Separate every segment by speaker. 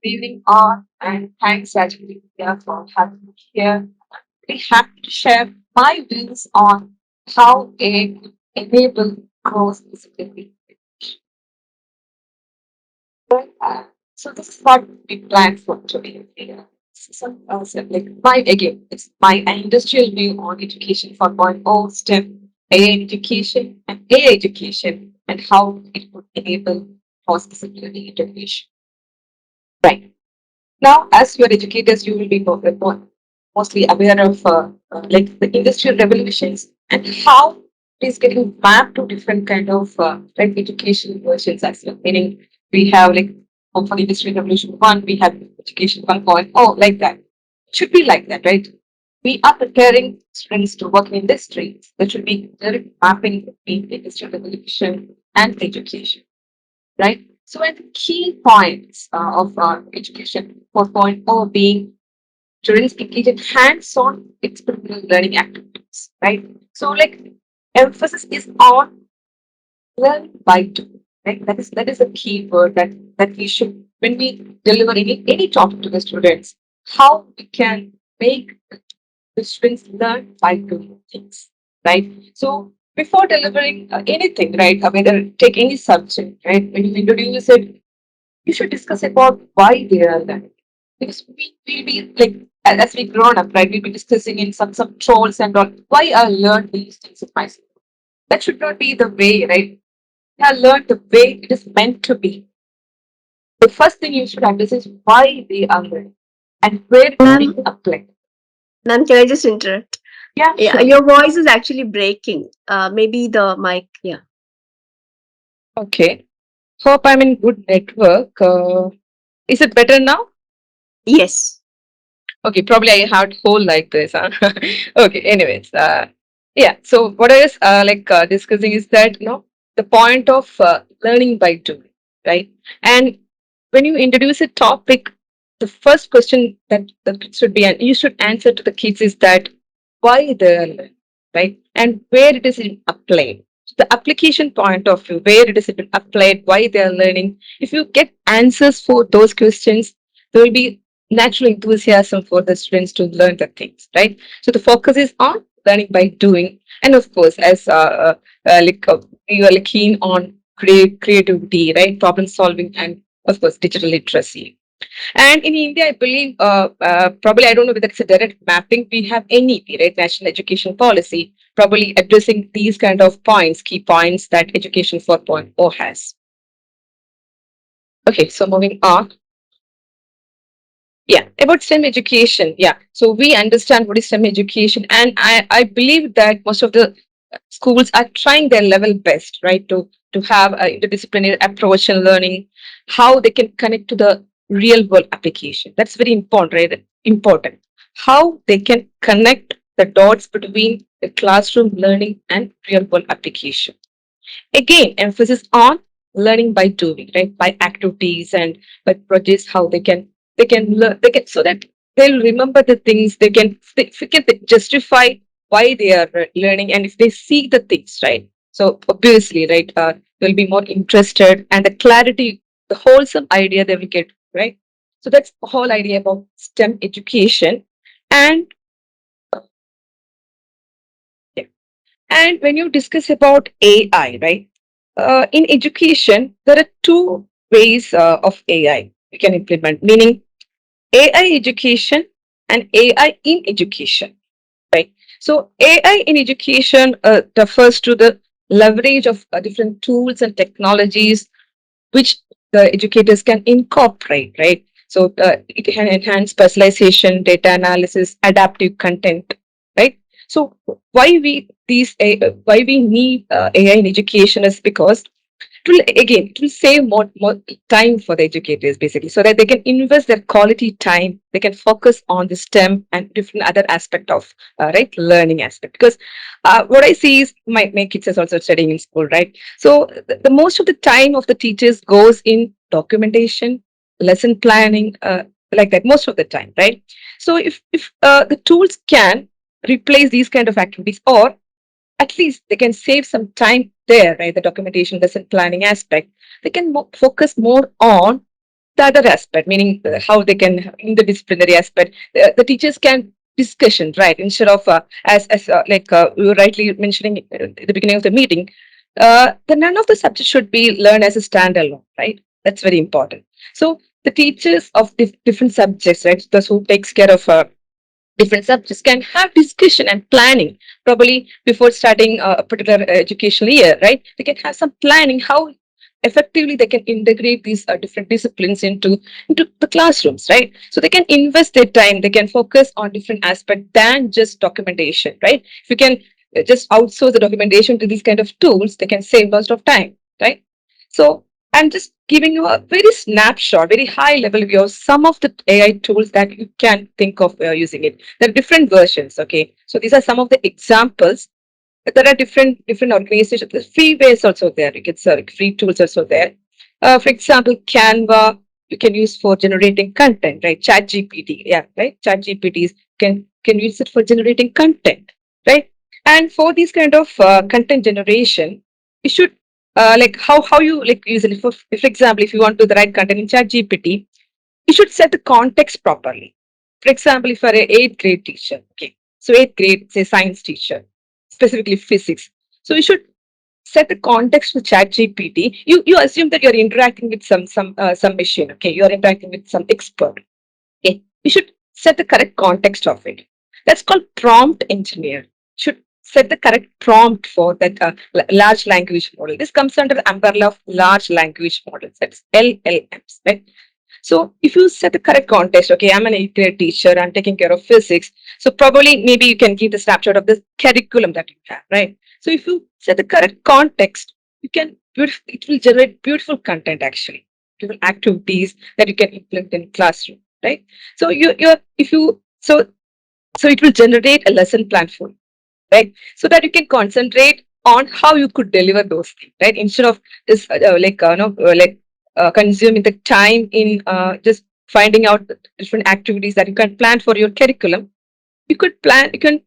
Speaker 1: Good evening all, and thanks actually Preetha, for having me here. We happy to share my views on how AI could enable cross-disciplinary. So this is what we planned for today. Yeah. So, like my again, it's my industrial view on education 4.0 STEM, AI education, and AI education, and how it would enable cross-disciplinary integration. Right. Now, as your educators, you will be mostly aware of like the industrial revolutions and how it is getting mapped to different kind of like education versions as well. Meaning we have like for industrial revolution one, we have education 1.0 like that. It should be like that, right? We are preparing students to work in industries that should be direct mapping between industrial revolution and education, right? So, at the key points of education 4.0 being students engage in hands-on experimental learning activities, right? So, like emphasis is on learn by doing, right? That is a key word that we should when we deliver any topic to the students, how we can make the students learn by doing things, right? So before delivering anything, right, whether take any subject, right, when you introduce it, you should discuss about why they are learning. Because we will be like, as we grown up, right, we'll be discussing in some trolls and all, why I learned these things in my school. That should not be the way, right? I learned the way it is meant to be. The first thing you should understand is why they are learning and where it is
Speaker 2: Ma'am,
Speaker 1: being applied.
Speaker 2: ma'am, can I just interrupt?
Speaker 1: Yeah,
Speaker 2: Yeah,
Speaker 1: sure.
Speaker 2: your voice is actually breaking. Maybe the mic. Yeah.
Speaker 1: Okay. Hope I'm in good network. Is it better now?
Speaker 2: Yes.
Speaker 1: Okay, probably I had whole like this. Huh? Okay, anyways, yeah. So what I was discussing is that the point of learning by doing, right? And when you introduce a topic, the first question that should be and you should answer to the kids is that why they are learning, right? And where it is applied. The application point of view, where it is applied, why they are learning. If you get answers for those questions, there will be natural enthusiasm for the students to learn the things, right? So the focus is on learning by doing, and of course, as you are like keen on creativity, right? Problem solving, and of course, digital literacy. And in India, I believe, probably I don't know whether it's a direct mapping. We have NEP, right? National Education Policy, probably addressing these kind of points, key points that Education 4.0 has. Okay, so moving on. Yeah, about STEM education. Yeah, so we understand what is STEM education, and I believe that most of the schools are trying their level best, right, to have a interdisciplinary approach in learning, how they can connect to the real world application. That's very important, right? Important. How they can connect the dots between the classroom learning and real world application. Again, emphasis on learning by doing, right? By activities and by projects, how they can learn, they can so that they'll remember the things, they can justify why they are learning, and if they see the things, right? So obviously, right, they'll be more interested, and the clarity, the wholesome idea they will get, right? So that's the whole idea about STEM education. And yeah. And when you discuss about AI, right? In education, there are two ways of AI we can implement, meaning AI education and AI in education, right? So AI in education refers to the leverage of different tools and technologies which the educators can incorporate, right? So it can enhance personalization, data analysis, adaptive content, right? So why we need AI in education is because it will save more time for the educators basically, so that they can invest their quality time, they can focus on the STEM and different other aspect of right learning aspect. Because what I see is my kids is also studying in school, right? So the most of the time of the teachers goes in documentation, lesson planning, like that most of the time, right? So if the tools can replace these kind of activities, or at least they can save some time there, right? The documentation, lesson planning aspect. They can focus more on the other aspect, meaning how they can, in the disciplinary aspect, the teachers can discussion, right? Instead of we were rightly mentioning at the beginning of the meeting, the none of the subjects should be learned as a standalone, right? That's very important. So the teachers of different subjects, right? Those who takes care of different subjects can have discussion and planning probably before starting a particular educational year, right? They can have some planning how effectively they can integrate these different disciplines into the classrooms, right? So they can invest their time, they can focus on different aspects than just documentation, right? If you can just outsource the documentation to these kind of tools, they can save lots of time, right? So I'm just giving you a very snapshot, very high level view of some of the AI tools that you can think of using it. There are different versions. Okay, so these are some of the examples. There are different organizations. There's free ways also there. You can free tools also there. For example, Canva you can use for generating content, right? Chat GPT, yeah, right. Chat GPTs can use it for generating content, right? And for these kind of content generation, you should like how you like use it. For example, if you want to the right content in Chat GPT, you should set the context properly. For example, if you're an eighth grade teacher, okay, so eighth grade, say science teacher, specifically physics. So you should set the context with Chat GPT. You assume that you're interacting with some machine, okay, you're interacting with some expert. Okay, you should set the correct context of it. That's called prompt engineer. Should set the correct prompt for that large language model. This comes under the umbrella of large language models. That's LLMs, right? So if you set the correct context, okay, I'm an eighth grade teacher, I'm taking care of physics. So probably maybe you can give the snapshot of the curriculum that you have, right? So if you set the correct context, you can it will generate beautiful content actually, beautiful activities that you can implement in classroom, right? So you're if you so it will generate a lesson plan for you, right? So that you can concentrate on how you could deliver those things, right? Instead of just consuming the time in just finding out the different activities that you can plan for your curriculum, you could plan, you can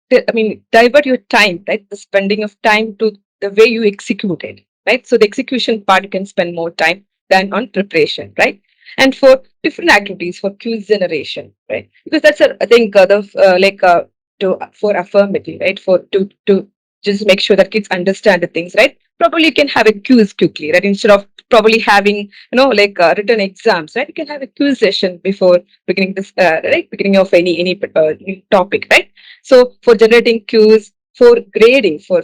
Speaker 1: I mean, divert your time, right? The spending of time to the way you execute it, right? So the execution part, you can spend more time than on preparation, right? And for different activities, for quiz generation, right? Because that's I think to for affirmative, right? For to just make sure that kids understand the things, right? Probably you can have a quiz quickly, right? Instead of probably having written exams, right? You can have a quiz session before beginning this right beginning of any new topic, right? So for generating cues, for grading, for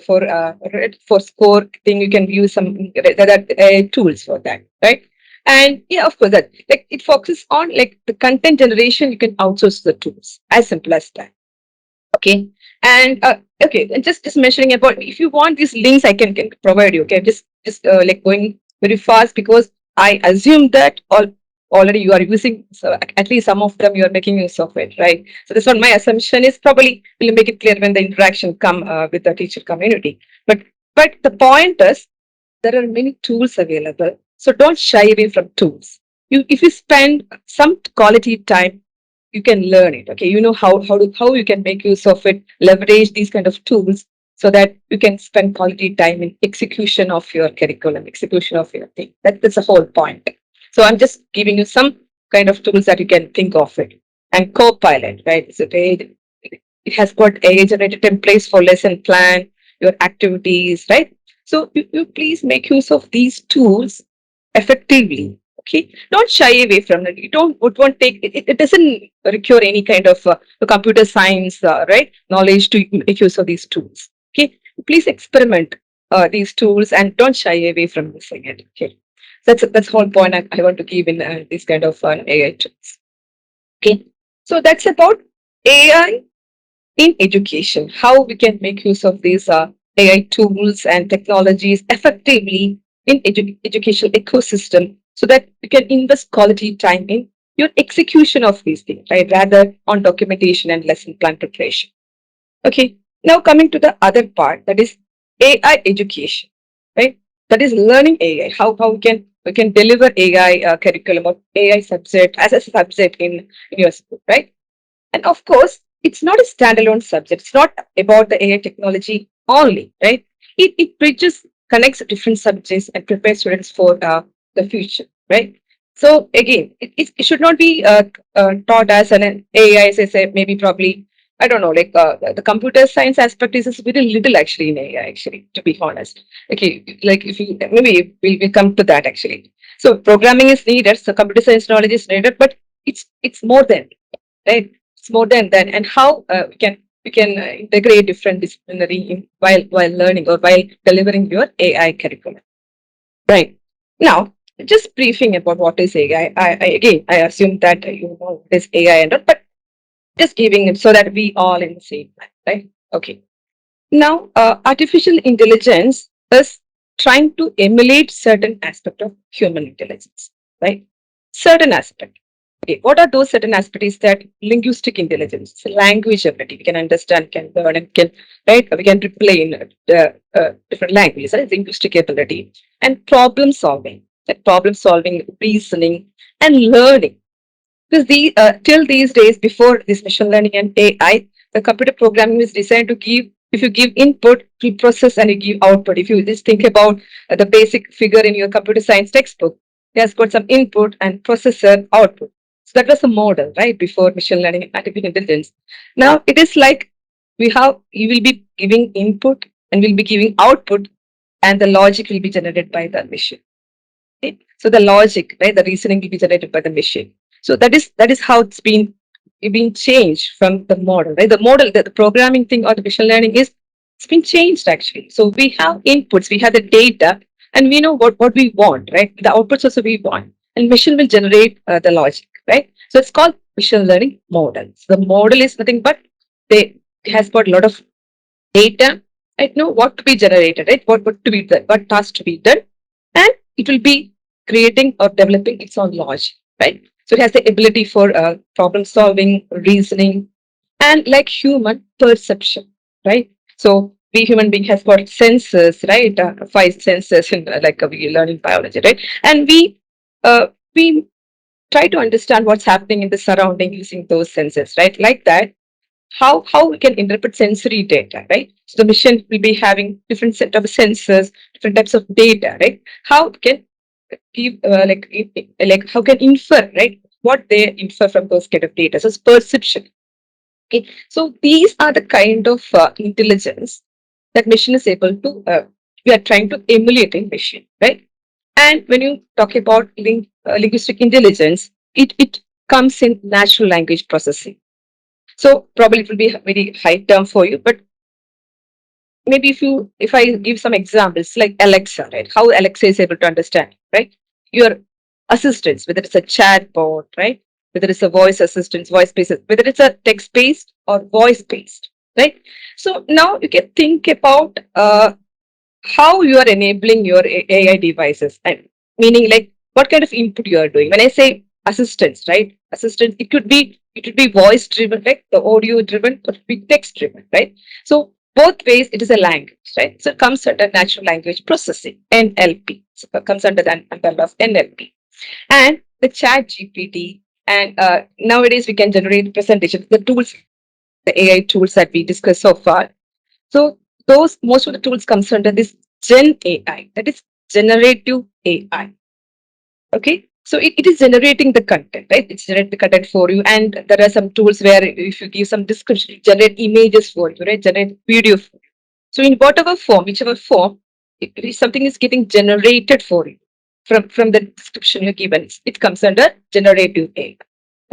Speaker 1: score thing, you can use some tools for that, right? And yeah, of course, that like it focuses on like the content generation. You can outsource the tools, as simple as that. Okay, and okay, and just mentioning about if you want these links, I can provide you. Okay, just like going very fast because I assume that already you are using, so at least some of them you are making use of it, right? So this one my assumption is probably will make it clear when the interaction come with the teacher community. But the point is there are many tools available, so don't shy away from tools. You if you spend some quality time, you can learn it. Okay, you know how you can make use of it, leverage these kind of tools so that you can spend quality time in execution of your curriculum, execution of your thing. That's the whole point. So I'm just giving you some kind of tools that you can think of it. And Copilot, right? So it has got AI generated templates for lesson plan, your activities, right? So you please make use of these tools effectively. Okay, don't shy away from it. You don't it won't take it doesn't require any kind of computer science right knowledge to make use of these tools. Okay, please experiment these tools and don't shy away from using it. Okay, that's the whole point I want to give in this kind of AI tools. Okay, so that's about AI in education, how we can make use of these AI tools and technologies effectively in educational ecosystem so that you can invest quality time in your execution of these things, right? Rather on documentation and lesson plan preparation. Okay. Now coming to the other part, that is AI education, right? That is learning AI. How we can deliver AI curriculum or AI subject as a subject in your school, right? And of course, it's not a standalone subject. It's not about the AI technology only, right? It bridges, connects different subjects and prepares students for the future, right? So again, it should not be taught as an AI, as I say, maybe probably, I don't know, like the computer science aspect is very little actually in AI, actually, to be honest. Okay, like if you, maybe we'll come to that actually. So programming is needed, so computer science knowledge is needed, but it's more than, right? It's more than that. And how we can integrate different disciplinary while learning or while delivering your AI curriculum. Right. Now, just briefing about what is AI. Again, I assume that you know what is AI and all, but just giving it so that we all in the same line, right? Okay. Now, artificial intelligence is trying to emulate certain aspect of human intelligence, right? Certain aspect. Okay, what are those certain aspects? That linguistic intelligence, language ability, we can understand, can learn, and can, right? We can replay in different languages, right? Linguistic ability and problem solving, that problem solving, reasoning, and learning, because till these days, before this machine learning and AI, the computer programming is designed to give. If you give input, it will process and you give output. If you just think about the basic figure in your computer science textbook, it has got some input and processor output. So that was the model, right? Before machine learning and artificial intelligence. Now it is like you will be giving input and will be giving output, and the logic will be generated by the machine. Right? So the logic, right, the reasoning will be generated by the machine. So that is how it's been changed from the model, right? The model, the programming thing or the machine learning is it's been changed actually. So we have inputs, we have the data, and we know what we want, right? The outputs also we want, and machine will generate the logic, right? So it's called machine learning model. So the model is nothing but they it has got a lot of data. I know what to be generated, right? What to be done, what task to be done, and it will be creating or developing its own logic, right? So it has the ability for problem solving, reasoning, and like human perception, right? So we human being has got senses, right? Five senses in we learn in biology, right? And we try to understand what's happening in the surrounding using those senses, right? Like that, how we can interpret sensory data, right? So the machine will be having different set of sensors, different types of data, right? How it can give like how can infer, right? What they infer from those kind of data. So it's perception. Okay, so these are the kind of intelligence that machine is able to. We are trying to emulate in machine, right? And when you talk about linguistic intelligence, it comes in natural language processing. So probably it will be a very high term for you, but maybe if I give some examples like Alexa, right? How Alexa is able to understand, right? Your assistants, whether it's a chat bot, right? Whether it's a voice assistant, voice based, whether it's a text based or voice based, right? So now you can think about how you are enabling your AI devices, and meaning like what kind of input you are doing. When I say assistants, right? Assistants, it could be voice driven, right? The audio driven, or it could be text driven, right? So both ways it is a language, right? So it comes under natural language processing, NLP. So it comes under the umbrella of NLP. And the chat GPT, and nowadays we can generate presentations, the tools, the AI tools that we discussed so far. So those most of the tools comes under this Gen AI, that is generative AI. Okay. So it is generating the content, right? It's generating the content for you. And there are some tools where if you give some description, it generate images for you, right? Generate video for you. So in whatever form, whichever form, if something is getting generated for you from the description you're given, it comes under generative AI,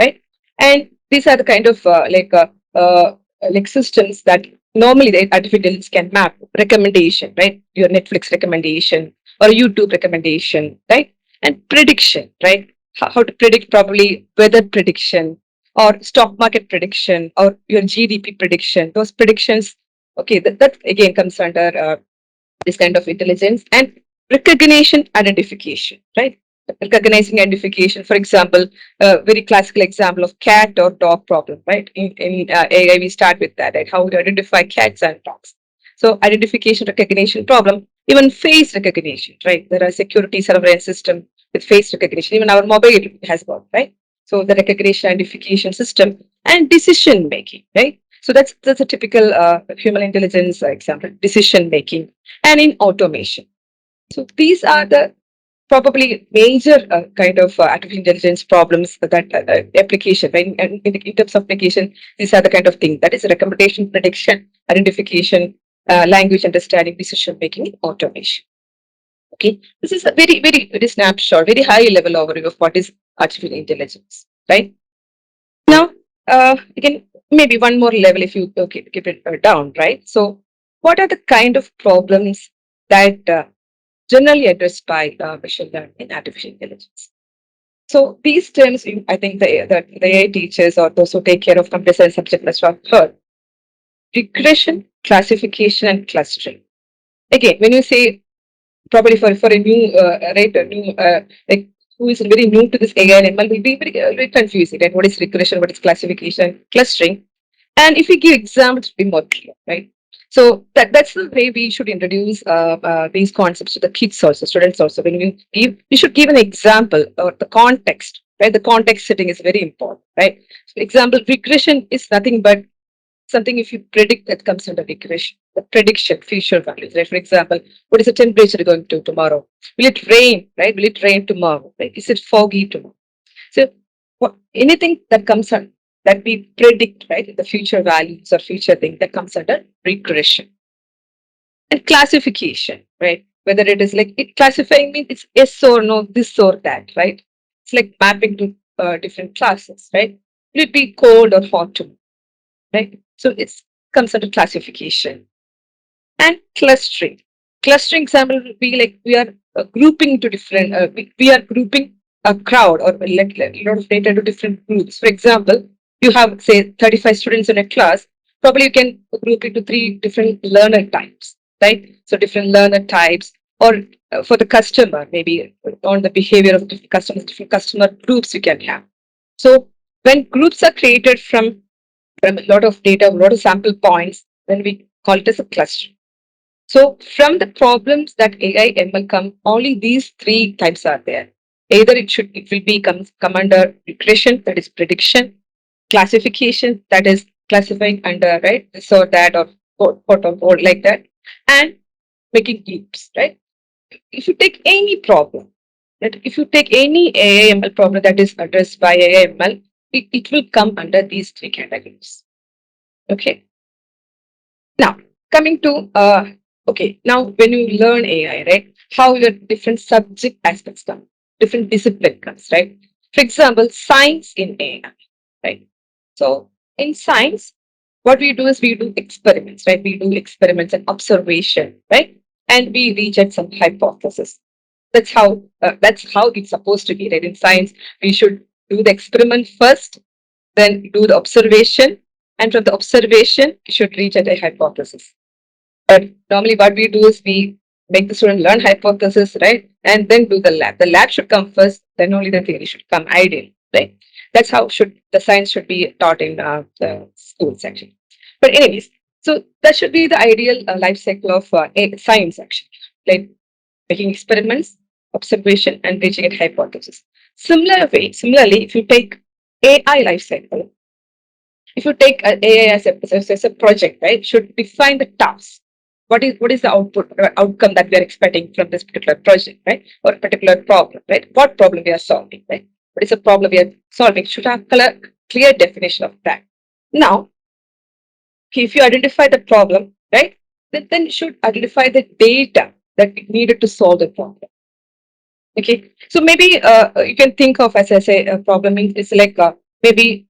Speaker 1: right? And these are the kind of like systems that normally the artificial intelligence can map recommendation, right? Your Netflix recommendation or YouTube recommendation, right? And prediction, right? How to predict probably weather prediction or stock market prediction or your GDP prediction. Those predictions, okay, that again comes under this kind of intelligence. And recognition identification, right? Recognizing identification, for example, a very classical example of cat or dog problem, right? In AI, we start with that, right? How to identify cats and dogs. So identification recognition problem, even face recognition, right? There are security surveillance system with face recognition. Even our mobile has got, right? So the recognition identification system and decision making, right? So that's a typical human intelligence example, decision making, and in automation. So these are the probably major kind of artificial intelligence problems that application, right? And in terms of application, these are the kind of things that is recommendation, prediction, identification, language understanding, decision making, automation. Okay, this is a very snapshot, very high level overview of what is artificial intelligence, right? Now, again, maybe one more level if you keep it down, right? So, what are the kind of problems that generally addressed by machine learning and artificial intelligence? So, these terms, I think the AI teachers or those who take care of computer science subject matter have heard: regression, classification, and clustering. Again, when you say probably for a new right a new like who is very new to this AI and ML will be very confusing, right? What is regression, what is classification, clustering, and if we give examples, it will be more clear, right? So that's the way we should introduce these concepts to the kids also, students also. When we should give an example or the context, right? The context setting is very important, right? So example, regression is nothing but something if you predict that comes under regression, the prediction, future values, right? For example, what is the temperature going to tomorrow? Will it rain, right? Will it rain tomorrow, right? Is it foggy tomorrow? So anything that comes on that we predict, right? The future values or future thing that comes under regression. And classification, right? Whether it is like classifying means it's yes or no, this or that, right? It's like mapping to different classes, right? Will it be cold or hot tomorrow, right? So it's comes under classification. And clustering. Clustering example would be like we are grouping to different, we are grouping a crowd or like a lot of data into different groups. For example, you have say 35 students in a class, probably you can group it to three different learner types, right? So different learner types, or for the customer, maybe on the behavior of different customer groups you can have. So when groups are created from a lot of data, a lot of sample points, then we call it as a cluster. So from the problems that AI ML come, only these three types are there. Either it will be come under regression, that is prediction, classification, that is classifying under right this or that or or like that, and making groups, right? If you take any problem, that if you take any AI ML problem that is addressed by AI ML, it will come under these three categories. Okay. Now, coming to okay, now when you learn AI, right, how your different subject aspects come, different discipline comes, right? For example, science in AI, right? So in science, what we do is we do experiments, right? We do experiments and observation, right? And we reach at some hypothesis. That's how it's supposed to be, right? In science, we should do the experiment first, then do the observation, and from the observation, we should reach at a hypothesis. But normally, what we do is we make the student learn hypothesis, right? And then do the lab. The lab should come first, then only the theory should come, ideal, right? That's how should the science should be taught in the schools, actually. But, anyways, so that should be the ideal life cycle of science, actually, like making experiments, observation, and reaching a hypothesis. Similarly, if you take AI life cycle, if you take AI as a project, right, should define the task. What is the output or outcome that we are expecting from this particular project, right, or a particular problem, right? What problem we are solving, right? What is the problem we are solving? Should have clear definition of that. Now, okay, if you identify the problem, right, then you should identify the data that is needed to solve the problem. Okay, so maybe you can think of as I say a problem means it's maybe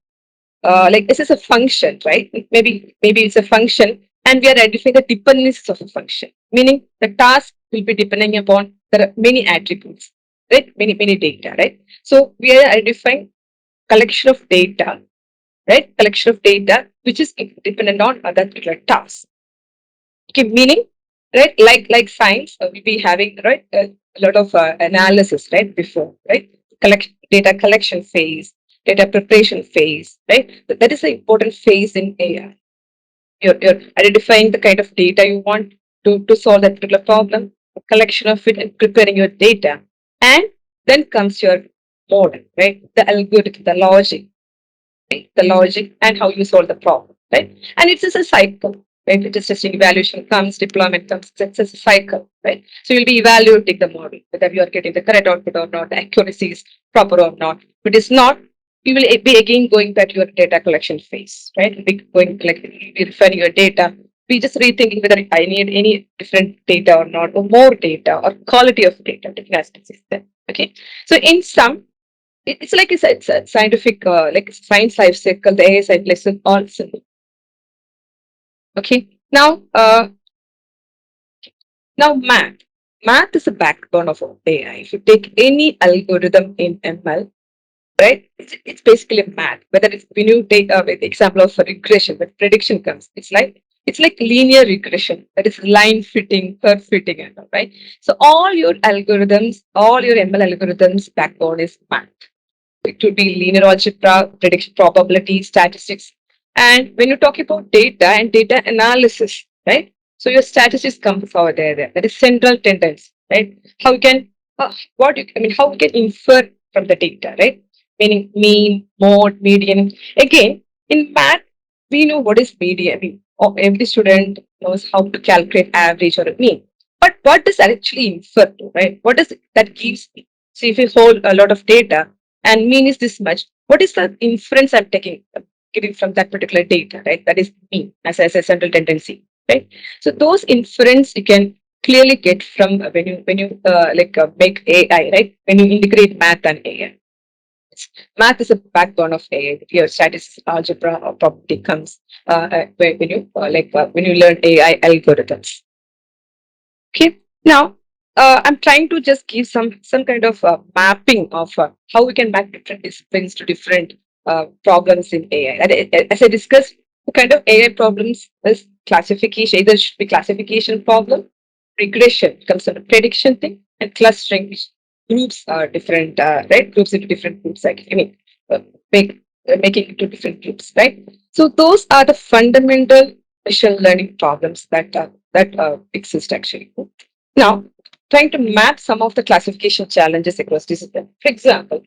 Speaker 1: like this is a function, right? Maybe it's a function, and we are identifying the dependencies of a function, meaning the task will be depending upon there are many attributes, right? Many data, right? So we are identifying collection of data, right? Collection of data which is dependent on other particular tasks. Okay, meaning right like science, we be having right a lot of analysis right before right data collection phase, data preparation phase, right? That is the important phase in AI. You're identifying the kind of data you want to solve that particular problem, collection of it, and preparing your data, and then comes your model, right? The algorithm, the logic, right? The logic and how you solve the problem, right? And it's just a cycle. right? It is testing, evaluation comes, deployment comes. It's a cycle, right? So you'll be evaluating the model, whether you are getting the correct output or not, the accuracy is proper or not. If it is not, you will be again going back to your data collection phase, right? You'll be going like you'll be referring your data. We just rethinking whether I need any different data or not, or more data, or quality of data. Different aspects is there. Okay. So in sum, it's like it's a scientific, like science life cycle, the AI science lesson, all simple. Okay. Now math. Math is the backbone of AI. If you take any algorithm in ML, right, it's basically math. Whether it's when you take the example of regression, when prediction comes, it's like linear regression. That is line fitting, curve fitting, and all, right. So all your algorithms, all your ML algorithms backbone is math. It could be linear algebra, prediction probability, statistics. And when you talk about data and data analysis, right? So your statistics comes over there. That is central tendency, right? How you can, how you can infer from the data, right? Meaning mean, mode, median. Again, in math, we know what is median. Every student knows how to calculate average or a mean. But what does that actually infer to, right? What does that gives me? So if you hold a lot of data, and mean is this much. What is the inference I'm taking, getting from that particular data, right? That is mean as a central tendency, right? So those inference you can clearly get from when you make AI, right? When you integrate math and AI. Math is a backbone of AI. Your statistics, algebra, or probability comes when you learn AI algorithms. Okay. Now, I'm trying to just give some kind of mapping of how we can map different disciplines to different problems in AI. As I discussed, the kind of AI problems is classification. Either should be classification problem, regression comes under prediction thing, and clustering, which groups are different, right? Groups into different groups. Like uh, make making into different groups, right? So those are the fundamental machine learning problems that exist actually. Now, trying to map some of the classification challenges across disciplines. For example,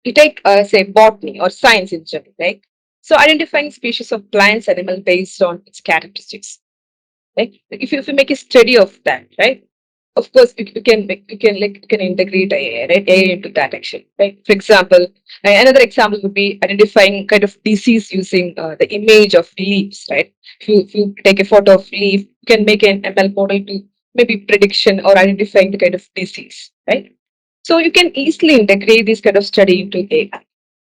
Speaker 1: you take, say, botany or science in general, right? So, identifying species of plants, animal based on its characteristics, right? Like if you make a study of that, right? Of course, you can integrate AI, right? AI into that action, right? For example, another example would be identifying kind of disease using the image of leaves, right? If you take a photo of leaf, you can make an ML model to maybe prediction or identifying the kind of disease, right? So you can easily integrate this kind of study into AI.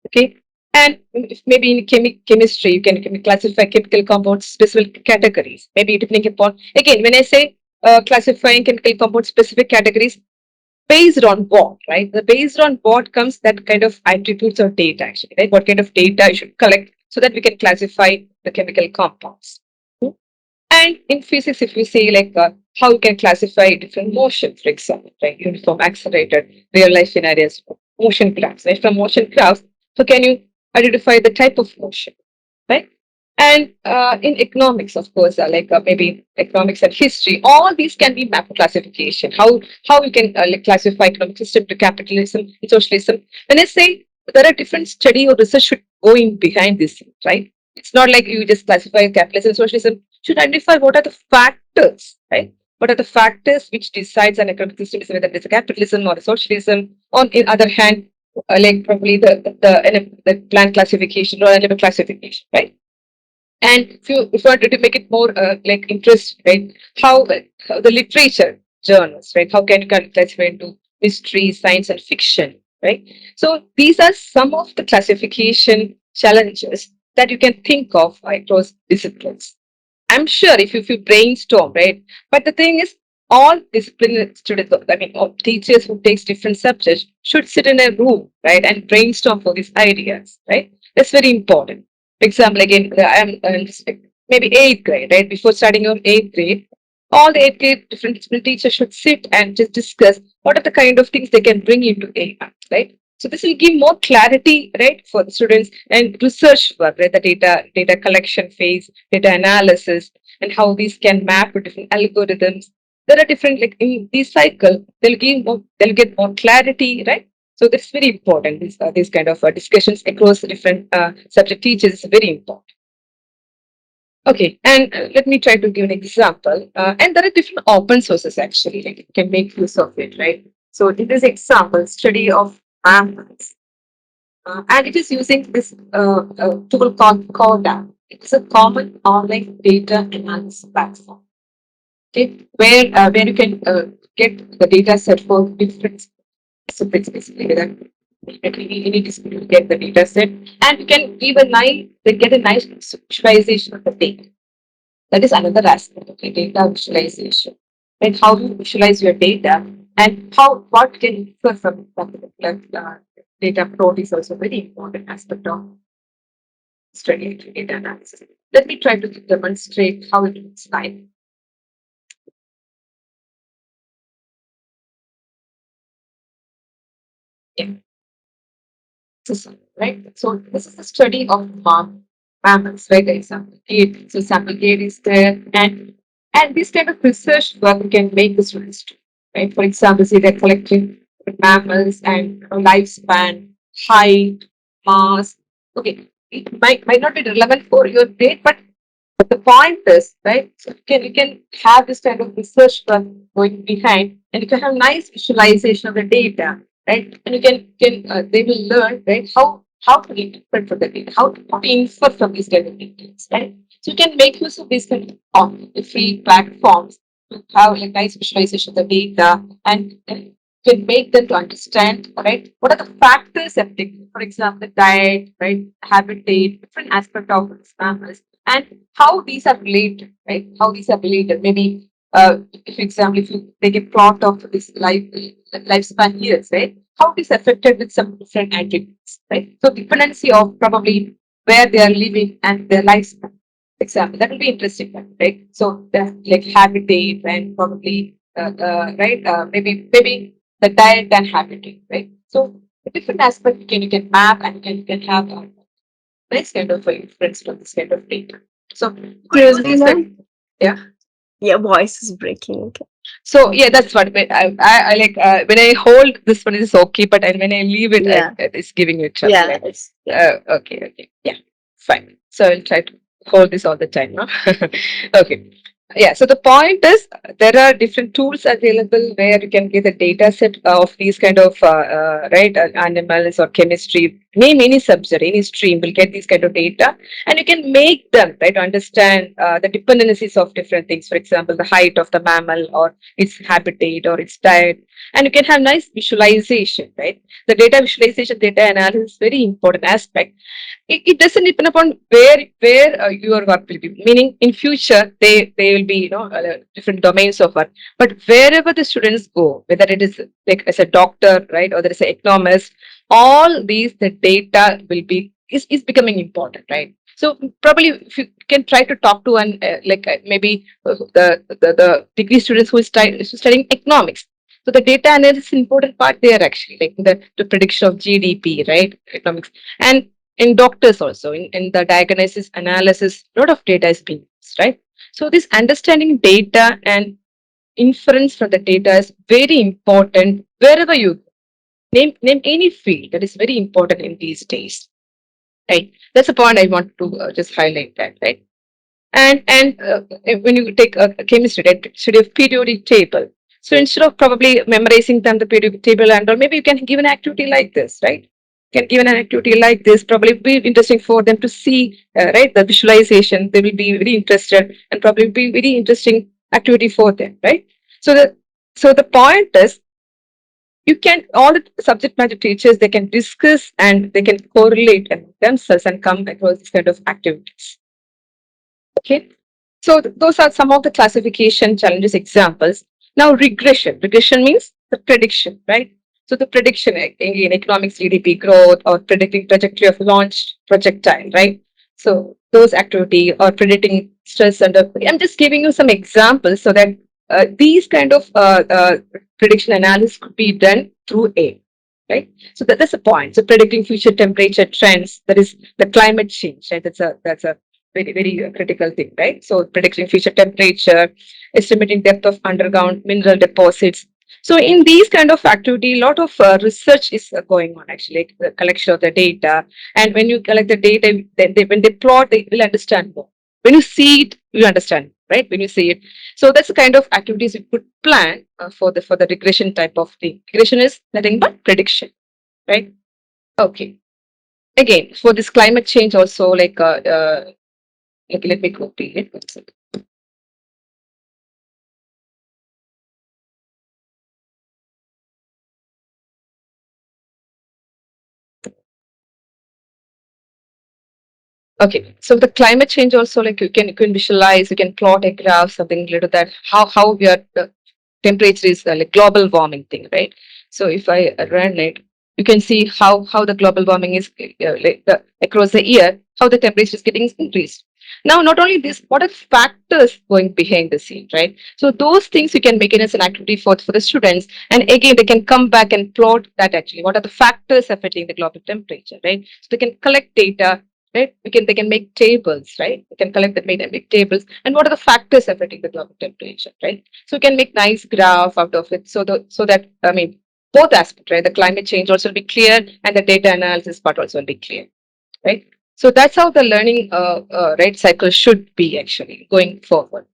Speaker 1: Okay. And if maybe in chemistry, you can classify chemical compounds specific categories. Maybe depending upon, again, when I say classifying chemical compounds specific categories, based on what, right? The based on what comes that kind of attributes or data actually, right? What kind of data you should collect so that we can classify the chemical compounds. And in physics, if you say like how you can classify different motion, for example, right? Uniform, accelerated, real life scenarios, motion graphs. Right? From motion graphs, so can you identify the type of motion, right? And in economics, of course, maybe economics and history, all these can be mapped classification. How you can classify economic system to capitalism and socialism. When I say there are different study or research should go in behind this, right? It's not like you just classify capitalism and socialism. Should identify what are the factors, right? What are the factors which decides an economic system, whether it's a capitalism or a socialism? On the other hand, like probably the plant classification or animal classification, right? And if you wanted to make it more like interest, right? How the literature journals, right? How can you classify into history, science, and fiction, right? So these are some of the classification challenges that you can think of across disciplines. I'm sure if you brainstorm, right? But the thing is, all discipline students, I mean, all teachers who takes different subjects should sit in a room, right, and brainstorm for these ideas, right? That's very important. For example, again, maybe eighth grade, right? Before starting your eighth grade, all the eighth grade different discipline teachers should sit and just discuss what are the kind of things they can bring into AI, right? So this will give more clarity, right, for the students and research work, right? The data collection phase, data analysis, and how these can map to different algorithms. There are different like in this cycle, they'll get more clarity, right? So that's very important. These kind of discussions across different subject teachers is very important. Okay, and let me try to give an example. And there are different open sources actually, like you can make use of it, right? So in this example, study of mammals, and it is using this tool called Coda. It's a common online data analysis platform, okay, where you can get the data set for different disciplines, basically. Whether any discipline you get the data set, and you can give a nice, get a nice visualization of the data. That is another aspect of the data visualization. And how you visualize your data and how what can infer from that particular data plot is also very important aspect of studying data analysis. Let me try to demonstrate how it looks like. Yeah. Right? So this is the study of mammals, right? Example gate. So sample gate is there, and this kind of research work can make the students do. Right? For example, say they're collecting mammals and lifespan, height, mass. Okay, it might not be relevant for your date, but the point is, right? So you can have this kind of research work going behind, and you can have nice visualization of the data, right? And you can they will learn, right, how to interpret for the data, how to infer from these kind of details, right? So you can make use of these kind of free platforms to have like nice visualization of the data, and can make them to understand, right, what are the factors affecting, for example, diet, right, habitat, different aspect of mammals, and how these are related, right? How these are related. Maybe, for example, if you take a plot of this lifespan years, right? How it is affected with some different attributes, right? So dependency of probably where they are living and their lifespan. Example that will be interesting, right? So the like habitat and probably right, maybe the diet and habitat, right? So the different aspect you can map and you can have nice kind of inference from this kind of data. So to
Speaker 2: Excuse
Speaker 1: use
Speaker 2: me,
Speaker 1: these
Speaker 2: ma'am.
Speaker 1: yeah.
Speaker 2: Your voice is breaking. Okay.
Speaker 1: So yeah, that's what I like. When I hold this one, it's okay, but when I leave it,
Speaker 2: Yeah.
Speaker 1: it's giving you trouble.
Speaker 2: Yeah.
Speaker 1: Right?
Speaker 2: It's yeah.
Speaker 1: Okay, okay, yeah, fine. So I'll try to hold this all the time. No? Okay. Yeah, so the point is there are different tools available where you can get a data set of these kind of right animals or chemistry, name any subject, any stream will get these kind of data, and you can make them right to understand the dependencies of different things. For example, the height of the mammal or its habitat or its diet, and you can have nice visualization, right? The data visualization, data analysis is very important aspect. It doesn't depend upon where your work will be, meaning in future they will be different domains of work, but wherever the students go, whether it is like as a doctor, right, or there is an economist, all these the data will be is becoming important, right? So probably if you can try to talk to an maybe the degree students who is studying economics, so the data analysis is important part there actually, like the prediction of GDP, right? Economics. And in doctors also, in the diagnosis analysis, a lot of data is being used, right? So this understanding data and inference from the data is very important wherever you go. Name any field that is very important in these days, right? That's the point I want to just highlight that, right? And when you take a chemistry, right, study of periodic table. So instead of probably memorizing them the periodic table and or maybe you can give an activity like this, right? Can give an activity like this, probably be interesting for them to see, right? The visualization, they will be very interested and probably be very interesting activity for them, right? So the point is you can all the subject matter teachers they can discuss and they can correlate themselves and come across this kind of activities. Okay. So those are some of the classification challenges examples. Now regression. Regression means the prediction, right? So the prediction in economics GDP growth or predicting trajectory of launched projectile, right? So those activity or predicting stress under. I'm just giving you some examples so that these kind of prediction analysis could be done through A, right? So that's the point. So predicting future temperature trends, that is the climate change, right? That's a very critical thing, right? So predicting future temperature, estimating depth of underground mineral deposits. So in these kind of activity, a lot of research is going on actually, like the collection of the data. And when you collect the data, then when they plot, they will understand more. When you see it, you understand, right? When you see it, so that's the kind of activities you could plan for the regression type of thing. Regression is nothing but prediction, right? Okay. Again, for this climate change also, like let me copy it. One second. Okay, so the climate change also, like you can visualize, you can plot a graph, something related to that. How we are temperature is like global warming thing, right? So if I run it, you can see how the global warming is across the year, how the temperature is getting increased. Now, not only this, what are factors going behind the scene, right? So those things you can make it as an activity for the students, and again they can come back and plot that actually what are the factors affecting the global temperature, right? So they can collect data, right? They can make tables, right? They can collect the data and make tables, and what are the factors affecting the global temperature, right? So we can make nice graph out of it. So that I mean both aspects, right? The climate change also will be clear, and the data analysis part also will be clear, right? So that's how the learning right cycle should be actually going forward,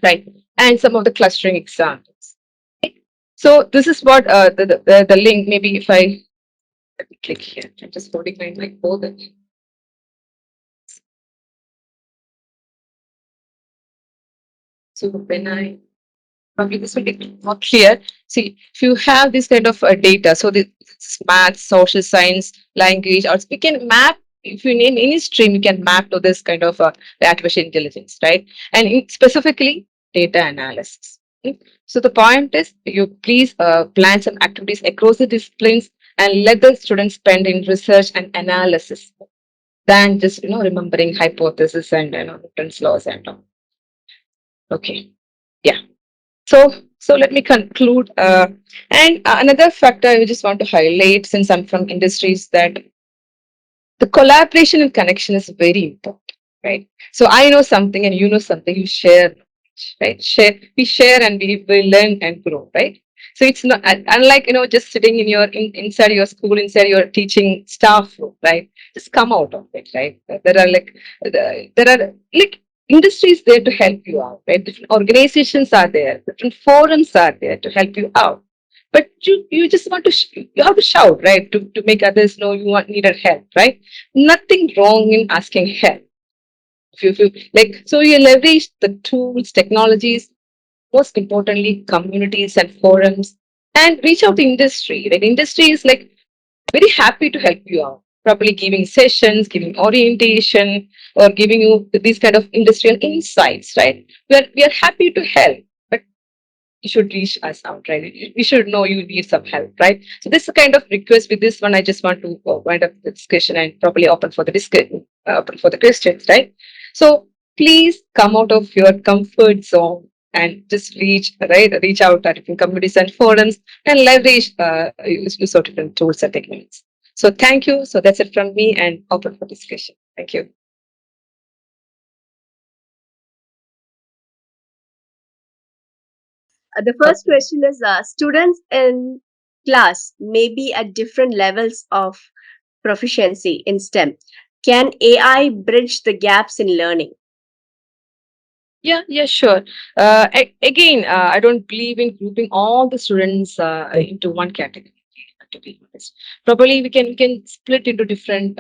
Speaker 1: right? And some of the clustering examples. Okay? So this is what the link. Maybe if I let me click here, I'm just holding my mic both. So when I probably this will be more clear. See, if you have this kind of data, so this math, social science, language, or we can map. If you name any stream, you can map to this kind of artificial intelligence, right? And specifically data analysis. Okay? So the point is, you please plan some activities across the disciplines and let the students spend in research and analysis than just remembering hypothesis and Newton's laws and all. Okay, yeah. So let me conclude. And another factor I just want to highlight, since I'm from industries, that the collaboration and connection is very important, right? So I know something and you know something, you share, right? We share and we learn and grow, right? So it's not unlike just sitting inside your school, inside your teaching staff room, right? Just come out of it, right? There are like industries there to help you out, right? Different organizations are there, different forums are there to help you out, but you just want to you have to shout, right, to make others know you want needed help, right? Nothing wrong in asking help. If you like, so you leverage the tools, technologies, most importantly communities and forums, and reach out to industry, right? Industry is like very happy to help you out, probably giving sessions, giving orientation, or giving you these kind of industrial insights, right? We are happy to help, but you should reach us out, right? We should know you need some help, right? So this is a kind of request. With this one, I just want to wind up the discussion and probably open for the discussion, open for the questions, right? So please come out of your comfort zone and just reach out to different communities and forums and leverage use of different tools and techniques. So thank you. So that's it from me and open for discussion. Thank you.
Speaker 2: The first question is, students in class may be at different levels of proficiency in STEM. Can AI bridge the gaps in learning?
Speaker 1: Yeah, sure. Again, I don't believe in grouping all the students into one category. To be honest, probably we can split into different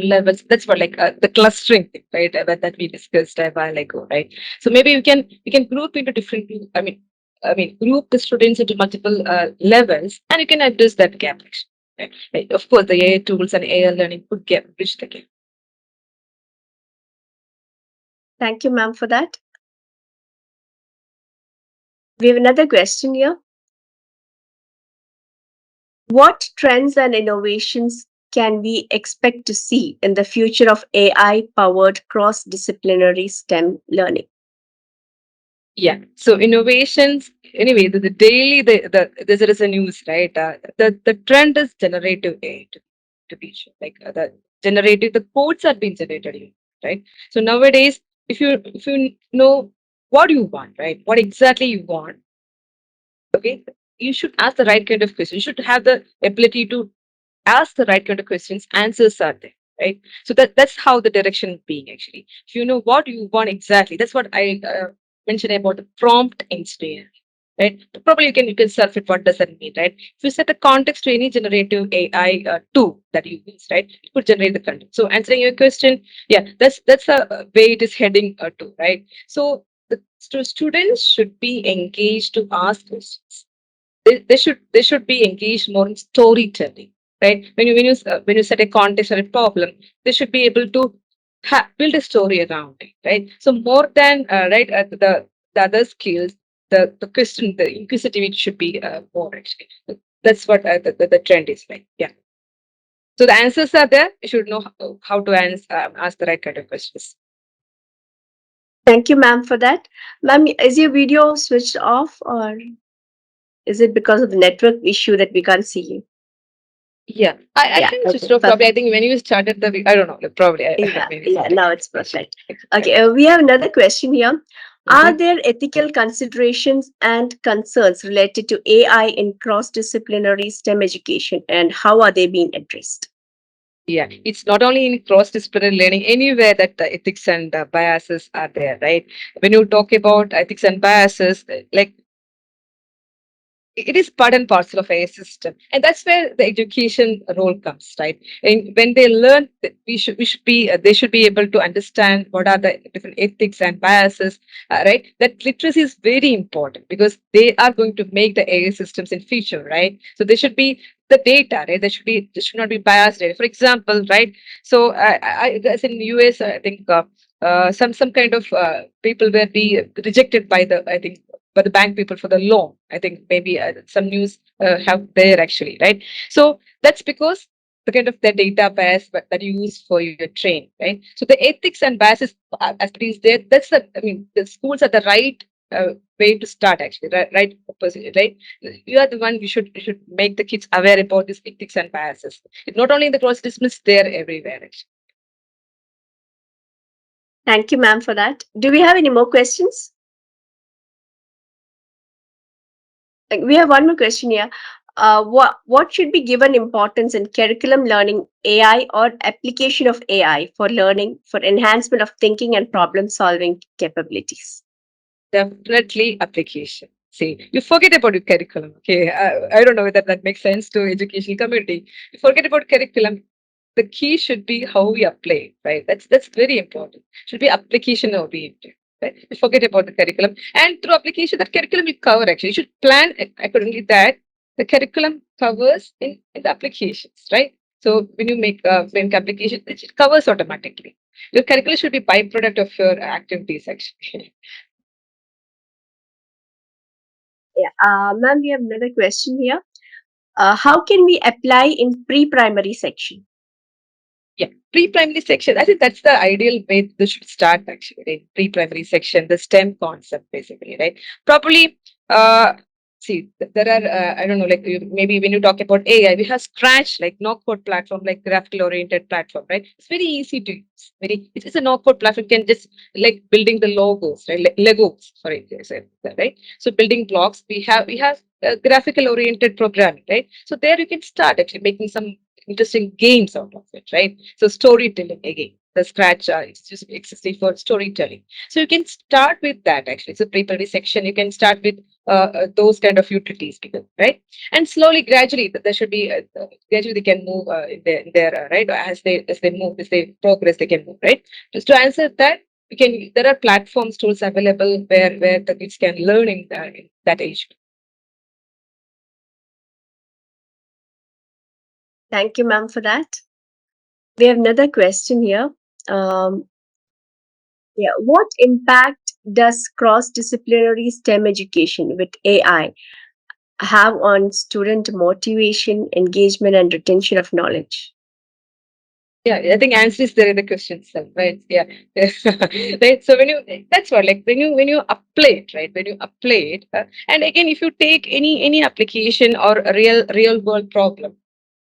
Speaker 1: levels. That's what like the clustering thing, right? That we discussed a while ago, right? So maybe we can group into different. I mean, group the students into multiple levels, and you can address that gap. Right? Right. Of course, the AI tools and AI learning could get bridge the gap.
Speaker 2: Thank you, ma'am, for that. We have another question here. What trends and innovations can we expect to see in the future of AI powered cross disciplinary STEM learning?
Speaker 1: Yeah. So innovations, anyway, the daily there is a news, right? The trend is generative AI to be sure. Like the codes are being generated, right? So nowadays, if you know what you want, right? What exactly you want, okay? You should ask the right kind of questions. You should have the ability to ask the right kind of questions. Answers are there. right? So that's how the direction being actually. If you know what you want exactly, that's what I mentioned about the prompt engineering, right? Probably you can surf it. What does that mean, right? If you set a context to any generative AI tool that you use, right, it could generate the content. So answering your question, yeah, that's a way it is heading to, right? So the students should be engaged to ask questions. They should be engaged more in storytelling, right? When you set a context or a problem, they should be able to build a story around it, right? So more than right the other skills, the question, the inquisitivity should be more actually. That's what the trend is like. Yeah. So the answers are there. You should know how to ask the right kind of questions.
Speaker 2: Thank you, ma'am, for that. Ma'am, is your video switched off, or is it because of the network issue that we can't see you?
Speaker 1: Yeah, I
Speaker 2: Yeah,
Speaker 1: think switched
Speaker 2: okay,
Speaker 1: off probably. I
Speaker 2: perfect.
Speaker 1: think when you started I don't know. Like, probably
Speaker 2: Yeah,
Speaker 1: maybe
Speaker 2: yeah,
Speaker 1: something
Speaker 2: now
Speaker 1: like
Speaker 2: it's
Speaker 1: that.
Speaker 2: perfect.
Speaker 1: Yeah.
Speaker 2: Okay, we have another question here. Are
Speaker 1: Mhm.
Speaker 2: there ethical considerations and concerns related to AI in cross disciplinary STEM education, and how are they being addressed?
Speaker 1: Yeah, it's not only in cross-disciplinary learning, anywhere that the ethics and biases are there, right? When you talk about ethics and biases, like it is part and parcel of a system, and that's where the education role comes, right? And when they learn, we should be they should be able to understand what are the different ethics and biases, right? That literacy is very important because they are going to make the AI systems in future, right? So they should be the data, right? They should not be biased data. For example, right? So I guess in US, I think. Some kind of people were be rejected by the, I think, by the bank people for the loan. I think maybe some news have there actually, right? So that's because the kind of the data bias that you use for your train, right? So the ethics and biases as it is there. That's the, I mean, the schools are the right way to start actually, right? Right, right. You are the one. You should make the kids aware about this ethics and biases. It's not only in the cross disciplines, they're everywhere actually.
Speaker 2: Thank you, ma'am, for that. Do we have any more questions? We have one more question here. What should be given importance in curriculum learning AI or application of AI for learning for enhancement of thinking and problem solving capabilities?
Speaker 1: Definitely application. See, you forget about your curriculum. Okay, I don't know whether that makes sense to educational community. You forget about curriculum. The key should be how we apply, right? That's very important. Should be application oriented, right? You forget about the curriculum, and through application, that curriculum will cover actually. You should plan accordingly that the curriculum covers in the applications, right? So when you make application, it covers automatically. Your curriculum should be byproduct of your activities actually.
Speaker 2: Yeah, ma'am, we have another question here. How can we apply in pre-primary section?
Speaker 1: Yeah, pre-primary section. I think that's the ideal way this should start actually, right? Pre-primary section, the STEM concept basically, right? Properly, uh, see, there are, I don't know, like maybe when you talk about AI, we have Scratch, like no code platform, like graphical oriented platform, right? It's very easy to use. It's a no code platform. You can just like building the logos, right? Like Legos, sorry, I said that, right? So building blocks, we have graphical oriented programming, right? So there you can start actually making some interesting games out of it, right? So storytelling again, the scratch is just existing for storytelling. So you can start with that actually. So pre-primary section, you can start with those kind of utilities, because, right? And slowly, gradually, there should be gradually they can move in their right, as they move, as they progress, they can move, right? Just to answer that, we can. There are platforms, tools available where the kids can learn in that age.
Speaker 2: Thank you, ma'am, for that. We have another question here. Um, yeah, what impact does cross-disciplinary STEM education with AI have on student motivation, engagement, and retention of knowledge?
Speaker 1: Yeah, I think answer is there in the question itself, right? Yeah, right. So when you, that's what, like when you apply it, right? When you apply it, and again, if you take any application or a real world problem,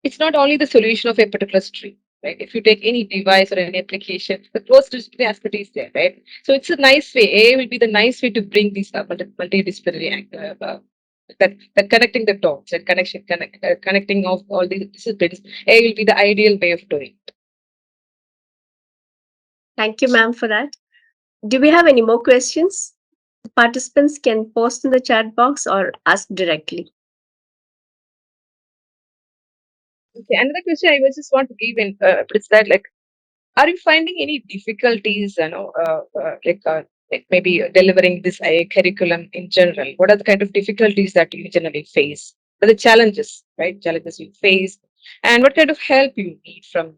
Speaker 1: it's not only the solution of a particular stream, right? If you take any device or any application, the cross-disciplinary aspect is there, right? So it's a nice way. A will be the nice way to bring these multidisciplinary that connecting the dots and connecting of all these disciplines. A will be the ideal way of doing.
Speaker 2: Thank you, ma'am, for that. Do we have any more questions? Participants can post in the chat box or ask directly.
Speaker 1: Okay, another question I was just want to give in is that like, are you finding any difficulties, like maybe delivering this curriculum in general? What are the kind of difficulties that you generally face? What are the challenges, right? Challenges you face, and what kind of help you need from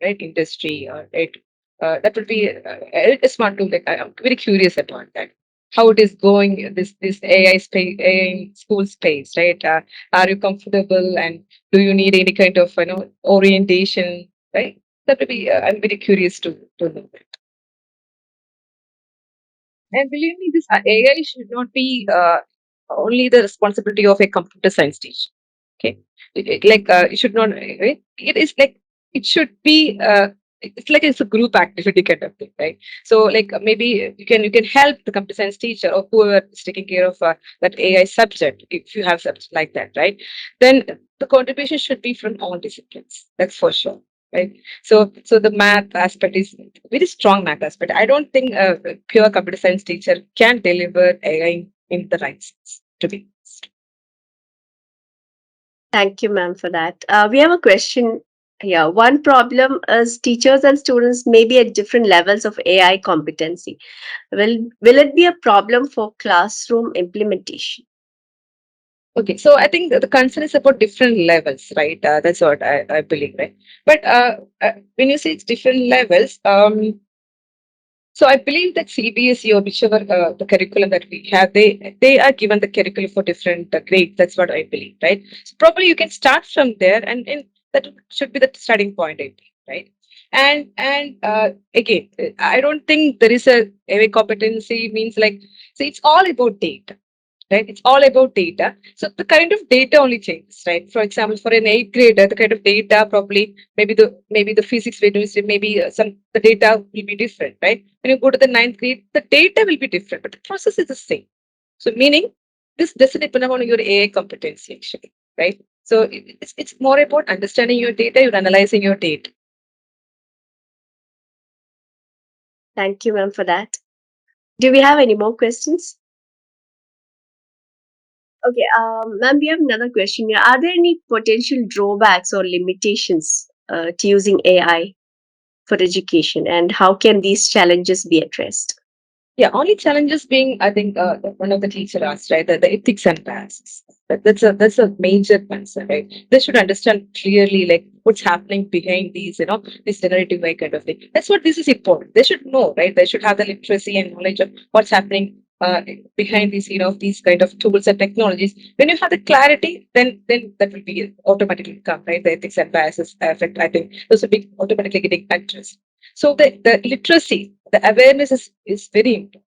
Speaker 1: right industry or right? That would be I just want to like I'm very curious about that. How it is going this AI space, AI school space, right? Are you comfortable, and do you need any kind of orientation, right? That would be, I'm very curious to know that. And believe me, this AI should not be only the responsibility of a computer science teacher. Okay, like it should not. Right? It is like it should be. It's like it's a group activity kind of thing, right? So like maybe you can help the computer science teacher or whoever is taking care of that AI subject if you have subject like that, right? Then the contribution should be from all disciplines. That's for sure, right? So the math aspect is very strong math aspect. I don't think a pure computer science teacher can deliver AI in the right sense. To be honest.
Speaker 2: Thank you, ma'am, for that. We have a question here. One problem is teachers and students may be at different levels of AI competency. Will it be a problem for classroom implementation?
Speaker 1: Okay, so I think the concern is about different levels, right? That's what I believe, right? But when you say it's different levels, so I believe that CBSE or whichever the curriculum that we have, they are given the curriculum for different grades. That's what I believe, right? So probably you can start from there, and that should be the starting point, I think, right? And again, I don't think there is a competency means like so it's all about data, right? It's all about data. So the kind of data only changes, right? For example, for an eighth grader, the kind of data probably maybe the physics we do maybe some the data will be different, right? When you go to the ninth grade, the data will be different, but the process is the same. So meaning this doesn't depend on your AI competency actually, right? So it's more about understanding your data, you're analyzing your data.
Speaker 2: Thank you, ma'am, for that. Do we have any more questions? Okay, ma'am, we have another question here. Are there any potential drawbacks or limitations to using AI for education, and how can these challenges be addressed?
Speaker 1: Yeah, only challenges being, I think, one of the teacher asked, right, the ethics and biases. That's a major concern, right? They should understand clearly, like what's happening behind these, this generative way kind of thing. That's what this is important. They should know, right? They should have the literacy and knowledge of what's happening behind these, these kind of tools and technologies. When you have the clarity, then that will be automatically come, right? The ethics and biases effect. I think those will be automatically getting addressed. So the literacy, the awareness is very important.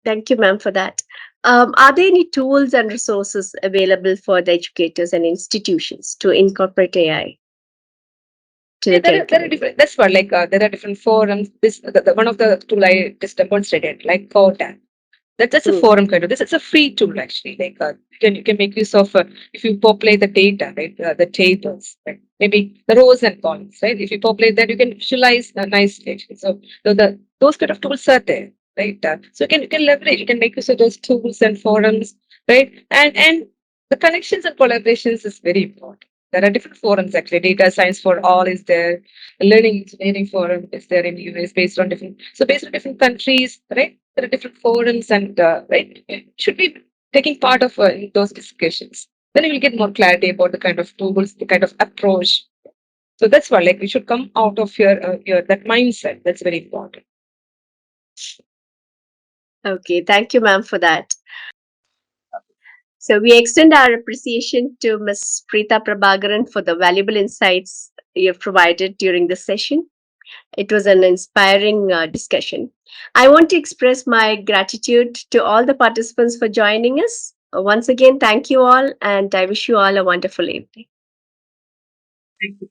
Speaker 2: Thank you, ma'am, for that. Are there any tools and resources available for the educators and institutions to incorporate AI to
Speaker 1: Yeah,
Speaker 2: the
Speaker 1: there are
Speaker 2: curriculum?
Speaker 1: different. That's what like there are different forums. This one of the tool I just demonstrated, like Kodak. That's a
Speaker 2: Hmm.
Speaker 1: forum kind of this. It's a free tool actually. Like you can make use of if you populate the data, right? The tables, right? Maybe the rows and columns, right? If you populate that, you can visualize nicely. Actually. So those kind of tools are there, right? So you can leverage. You can make use of those tools and forums, right? And the connections and collaborations is very important. There are different forums actually. Data science for all is there. Learning engineering forum is there in US based on different. So based on different countries, right? There are different forums and right you should be taking part of those discussions, then you will get more clarity about the kind of tools, the kind of approach. So that's why like we should come out of your that mindset. That's very important.
Speaker 2: Okay, thank you, ma'am, for that. So we extend our appreciation to Ms. Preetha Prabhakaran for the valuable insights you have provided during this session. It was an inspiring discussion. I want to express my gratitude to all the participants for joining us. Once again, thank you all, and I wish you all a wonderful evening.
Speaker 1: Thank you.